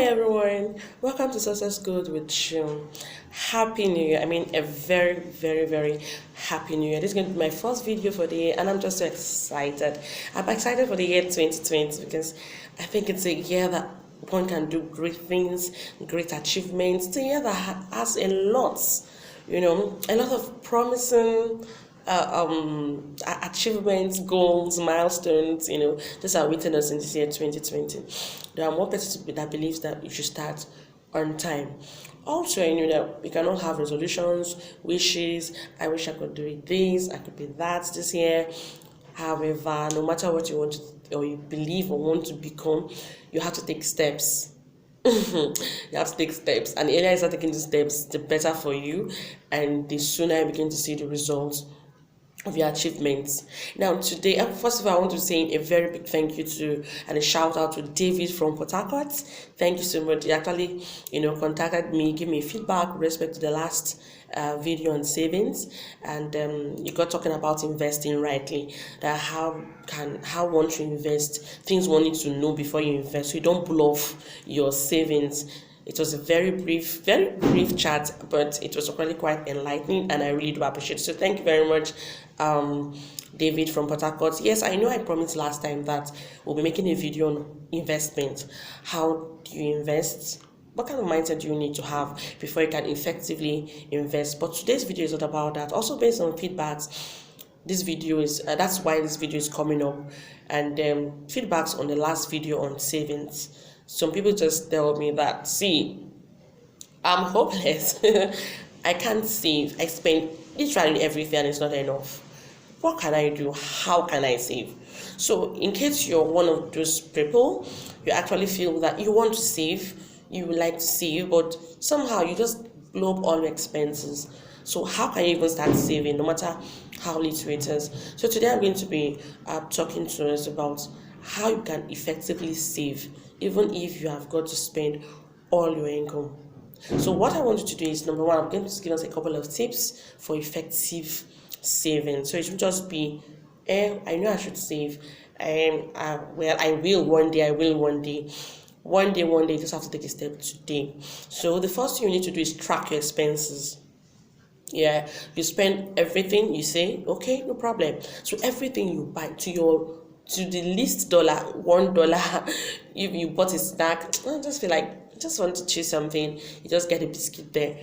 Hi everyone, welcome to Success Good with Shum. Happy New Year! I mean, a very, very, very happy New Year. This is going to be my first video for the year, and I'm just so excited. I'm excited for the year 2020 because I think it's a year that one can do great things, great achievements. It's a year that has a lot, a lot of promising achievements, goals, milestones, these are written us in this year 2020. There are more persons that believes that you should start on time. Also, I know that we cannot have resolutions, wishes. I wish I could do it this, I could be that this year. However, no matter what you want to, or you believe or want to become, you have to take steps. You have to take steps, and the earlier you start taking the steps, the better for you, and the sooner you begin to see the results of your achievements. Now today, first of all, I want to say a very big thank you to and a shout out to David from Port Harcourt. Thank you so much. He actually contacted me, give me feedback with respect to the last video on savings, and you got talking about investing rightly, that how one should invest, things one needs to know before you invest so you don't blow off your savings. It was a very brief chat, but it was really quite enlightening, and I really do appreciate it. So thank you very much, David from Port Harcourt. Yes, I know I promised last time that we'll be making a video on investment. How do you invest? What kind of mindset do you need to have before you can effectively invest? But today's video is not about that. Also based on feedbacks, this video is that's why this video is coming up, and feedbacks on the last video on savings. Some people just tell me that, see, I'm hopeless. I can't save. I spend literally everything and it's not enough. What can I do? How can I save? So in case you're one of those people, you actually feel that you want to save, you would like to save, but somehow you just blow up all your expenses. So how can you even start saving, no matter how little it is? So today I'm going to be talking to us about how you can effectively save, even if you have got to spend all your income. So what I want you to do is, number one, I'm going to give us a couple of tips for effective saving. So it should just be, I know I should save, I will one day, One day, you just have to take a step today. So the first thing you need to do is track your expenses. Yeah, you spend everything, you say, okay, no problem. So everything you buy to the least $1, if you bought a snack, I just feel like I just want to choose something, you just get a biscuit there.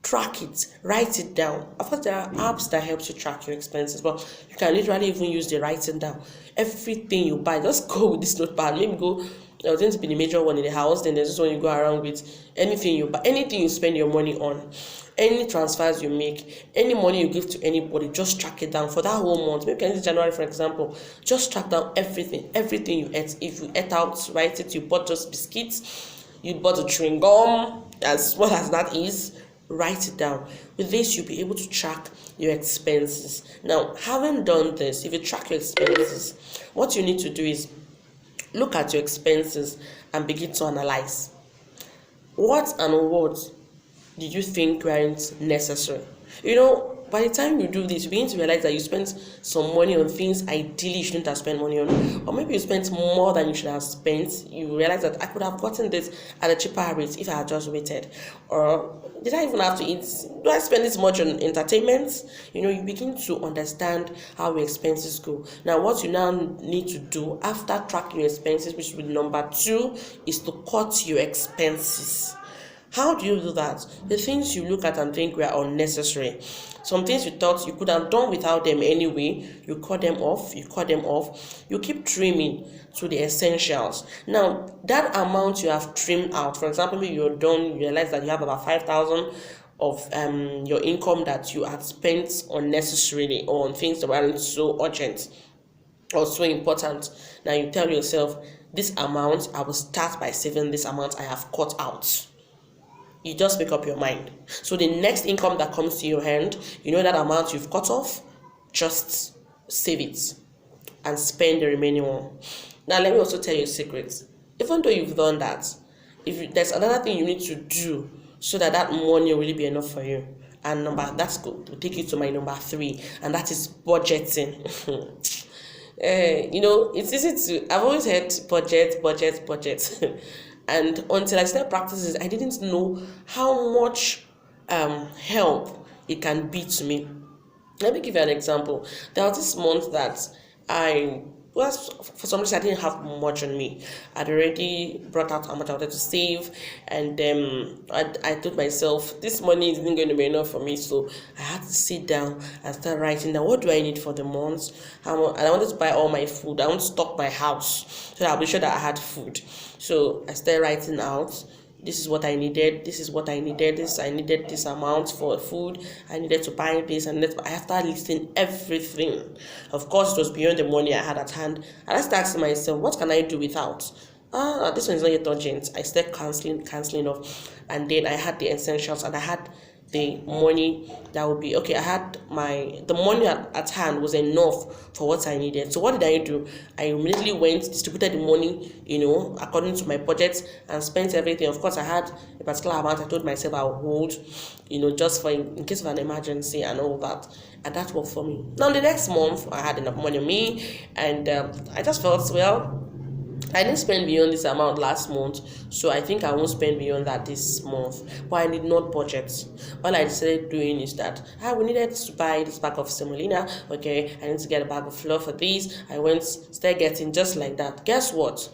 Track it, write it down. Of course, there are apps that help you track your expenses, but you can literally even use the writing down. Everything you buy, just go with this notepad. Maybe go, there's going to be the major one in the house, then there's this one you go around with. Anything you buy, anything you spend your money on, any transfers you make, any money you give to anybody, just track it down for that whole month. Maybe in January, for example, just track down everything you ate. If you ate out, write it. You bought just biscuits, you bought a chewing gum, as well as that is, write it down. With this, you'll be able to track your expenses. Now, having done this, if you track your expenses, what you need to do is look at your expenses and begin to analyze. What do you think weren't necessary? By the time you do this, you begin to realize that you spent some money on things ideally you shouldn't have spent money on, or maybe you spent more than you should have spent. You realize that I could have gotten this at a cheaper rate if I had just waited, or did I even have to eat? Do I spend this much on entertainment? You begin to understand how your expenses go. Now, what you now need to do after tracking your expenses, which will be number 2, is to cut your expenses. How do you do that? The things you look at and think were unnecessary. Some things you thought you could have done without them anyway, you cut them off. You keep trimming to the essentials. Now, that amount you have trimmed out, for example, maybe you're done, you realize that you have about 5,000 of your income that you had spent unnecessarily on things that weren't so urgent or so important. Now you tell yourself, this amount, I will start by saving this amount I have cut out. You just make up your mind. So the next income that comes to your hand, that amount you've cut off, just save it and spend the remaining one. Now let me also tell you a secret. Even though you've done that, there's another thing you need to do so that money will really be enough for you. And that's good. We'll take you to my number 3, and that is budgeting. It's easy to, I've always heard budget. And until I started practicing, I didn't know how much help it can be to me. Let me give you an example. There was this month that I was, for some reason, I didn't have much on me. I'd already brought out how much I wanted to save, and I told myself this money isn't going to be enough for me. So I had to sit down and start writing down what do I need for the month. And I wanted to buy all my food. I want to stock my house so that I'll be sure that I had food. So I started writing out, this is what I needed, this is what I needed, I needed this amount for food, I needed to buy this, and I started listing everything. Of course, it was beyond the money I had at hand. And I started asking myself, what can I do without? This one is not yet urgent. I started cancelling off, and then I had the essentials, and I had the money that would be okay. I had the money at hand was enough for what I needed. So what did I do? I immediately went, distributed the money, according to my budget, and spent everything. Of course, I had a particular amount I told myself I would hold, just for in case of an emergency and all that. And that worked for me. Now the next month I had enough money on me, and I just felt, well, I didn't spend beyond this amount last month, so I think I won't spend beyond that this month. But I did not budget. All I decided doing is that we needed to buy this bag of semolina. Okay, I need to get a bag of flour for this. I started getting just like that. Guess what?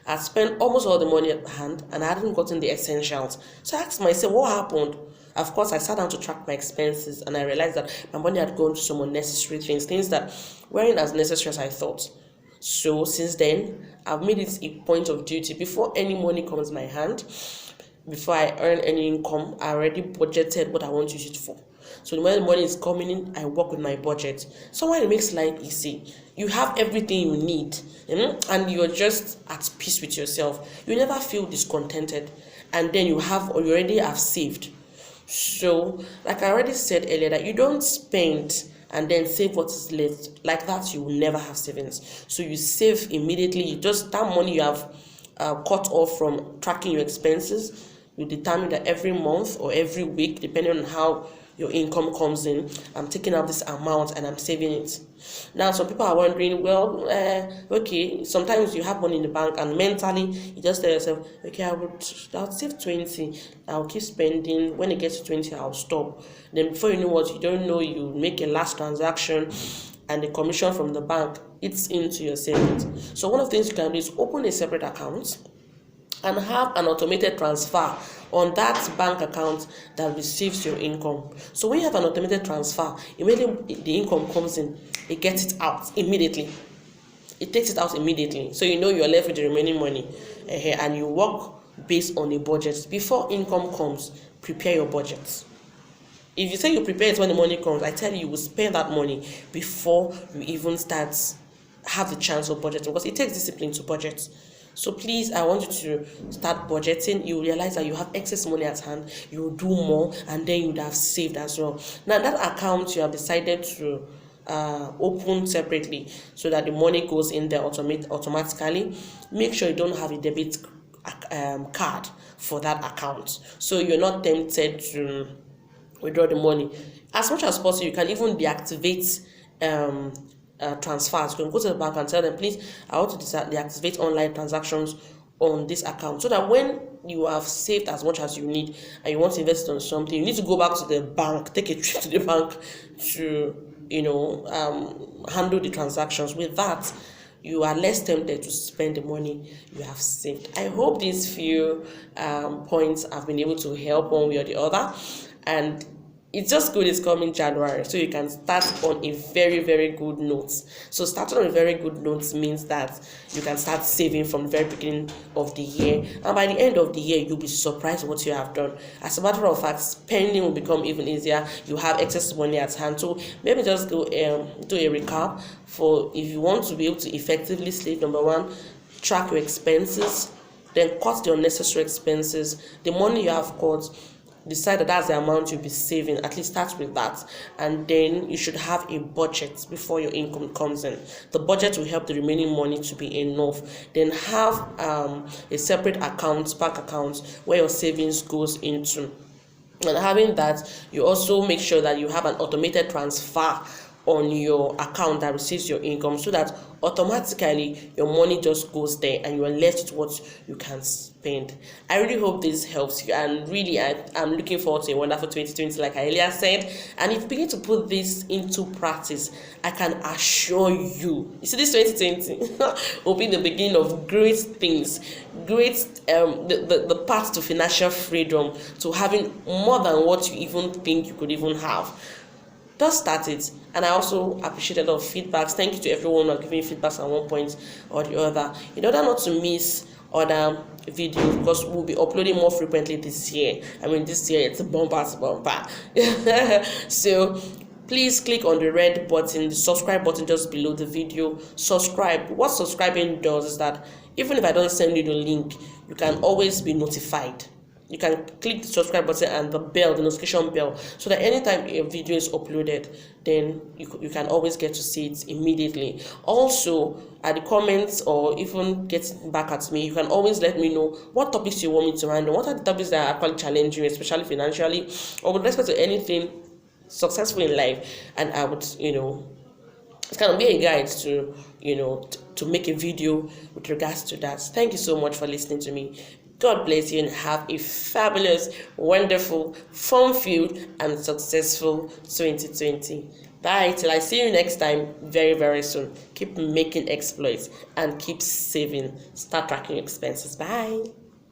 I spent almost all the money at hand, and I hadn't gotten the essentials. So I asked myself, what happened? Of course, I sat down to track my expenses, and I realized that my money had gone to some unnecessary things that weren't as necessary as I thought. So since then, I've made it a point of duty, before any money comes my hand, before I earn any income, I already budgeted what I want to use it for. So when the money is coming in, I work with my budget. So when it makes life easy, you have everything you need, and you're just at peace with yourself. You never feel discontented, and then you already have saved. So like I already said earlier, that you don't spend and then save what is left. Like that, you will never have savings. So you save immediately. That money you have cut off from tracking your expenses, you determine that every month or every week, depending on how your income comes in, I'm taking out this amount and I'm saving it. Now, some people are wondering, well, okay, sometimes you have money in the bank and mentally you just tell yourself, okay, I'll save 20, I'll keep spending. When it gets to 20, I'll stop. Then before you know what, you don't know, you make a last transaction and the commission from the bank eats into your savings. So one of the things you can do is open a separate account and have an automated transfer on that bank account that receives your income. So when you have an automated transfer, immediately the income comes in, it gets it out immediately. It takes it out immediately. So you're left with the remaining money. And you work based on a budget. Before income comes, prepare your budget. If you say you prepare it when the money comes, I tell you, you will spend that money before you even have the chance of budgeting, because it takes discipline to budget. So please, I want you to start budgeting. You realize that you have excess money at hand, you will do more, and then you would have saved as well. Now that account you have decided to open separately so that the money goes in there automatically. Make sure you don't have a debit card for that account, so you're not tempted to withdraw the money. As much as possible, you can even deactivate transfers. You can go to the bank and tell them, please, I want to deactivate online transactions on this account, so that when you have saved as much as you need and you want to invest on something, you need to go back to the bank, take a trip to the bank to handle the transactions. With that, you are less tempted to spend the money you have saved. I hope these few points have been able to help one way or the other, and it's just good it's coming January, so you can start on a very, very good note. So starting on a very good note means that you can start saving from the very beginning of the year, and by the end of the year, you'll be surprised what you have done. As a matter of fact, spending will become even easier. You have excess money at hand. So maybe just do a recap for if you want to be able to effectively save. Number one, track your expenses, then cut the unnecessary expenses. The money you have cut, decide that that's the amount you'll be saving. At least start with that, and then you should have a budget before your income comes in. The budget will help the remaining money to be enough. Then have a separate account, bank account, where your savings goes into. And having that, you also make sure that you have an automated transfer on your account that receives your income, so that automatically your money just goes there and you are left with what you can spend. I really hope this helps you, and really I'm looking forward to a wonderful 2020, like I earlier said. And if you begin to put this into practice, I can assure you see, this 2020 will be the beginning of great things, great the path to financial freedom, to having more than what you even think you could even have. Just start it. And I also appreciate a lot of feedbacks. Thank you to everyone who are giving feedbacks at one point or the other, in order not to miss other videos, because we'll be uploading more frequently this year. I mean, this year it's a bumper. So please click on the red button, the subscribe button just below the video. Subscribe. What subscribing does is that even if I don't send you the link, you can always be notified. You can click the subscribe button and the bell, the notification bell, so that anytime a video is uploaded, then you can always get to see it immediately. Also, at the comments, or even get back at me, you can always let me know what topics you want me to handle. What are the topics that are actually challenging, especially financially, or with respect to anything successful in life, and I would, it's kind of be a guide to, to make a video with regards to that. Thank you so much for listening to me. God bless you and have a fabulous, wonderful, fun-filled, and successful 2020. Bye, till I see you next time very, very soon. Keep making exploits and keep saving. Start tracking expenses. Bye.